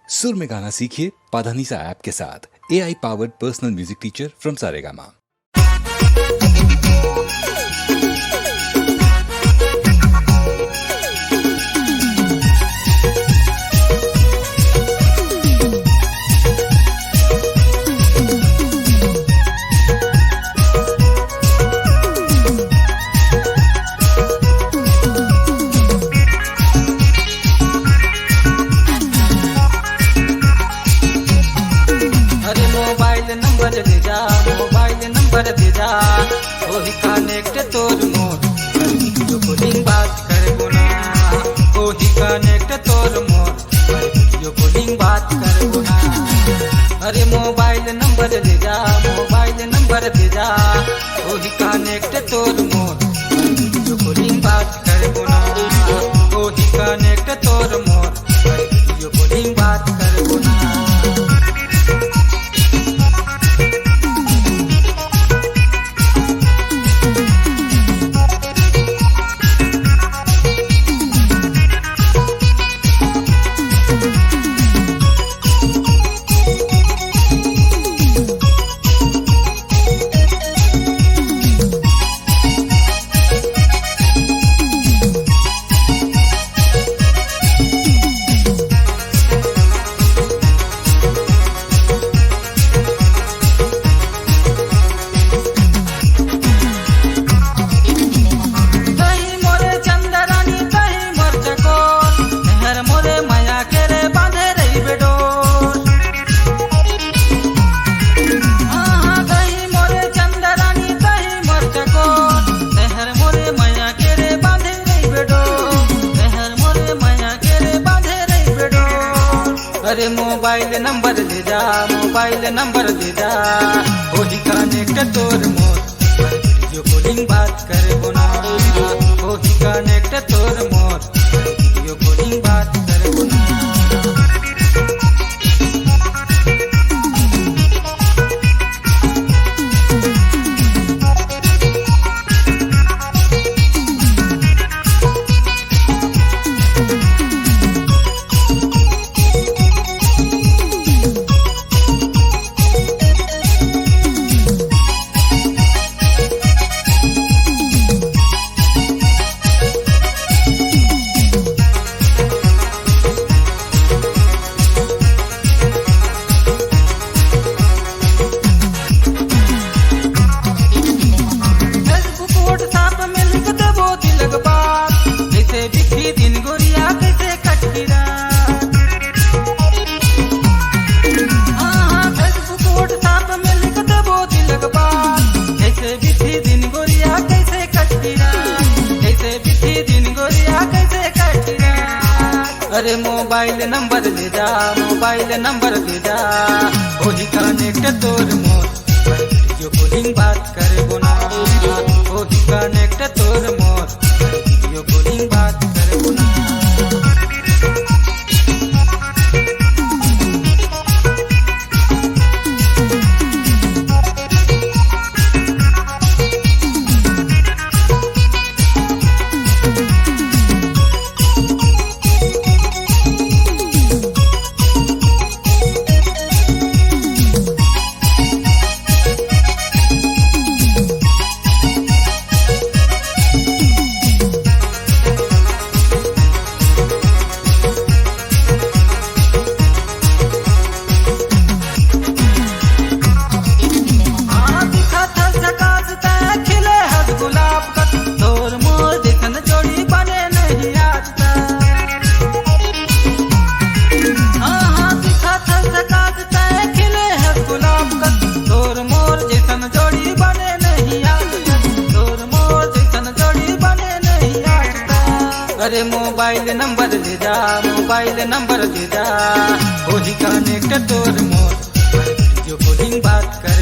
सुर में गाना सीखिए पाधानीसा ऐप के साथ। AI powered personal music teacher from Saregama. Mobile number दे जा ओही कनेक्ट तोर मोर वीडियो कॉलिंग बात करबो ना। ओही कनेक्ट तोर मोर वीडियो कॉलिंग बात करबो ना। अरे मोबाइल नंबर दे जा ओही कनेक्ट तोर मोर वीडियो कॉलिंग बात करबो ना। ओही कनेक्ट तोर मोर वीडियो कॉलिंग बात करबो ना। अरे मोबाइल नंबर दे जा ओही कनेक्ट तोर मोर वीडियो कॉलिंग बात करबो ना। ओही कनेक्ट तोर मोर वीडियो कॉलिंग बात करबो ना। अरे मोबाइल नंबर दे जा ओही कनेक्ट तोर मोर वीडियो कॉलिंग बात करबो ना। ओही कनेक्ट तोर मोर वीडियो कॉलिंग बात करबो ना। अरे मोबाइल नंबर दे जा ओही कनेक्ट तोर मोर वीडियो कॉलिंग बात कर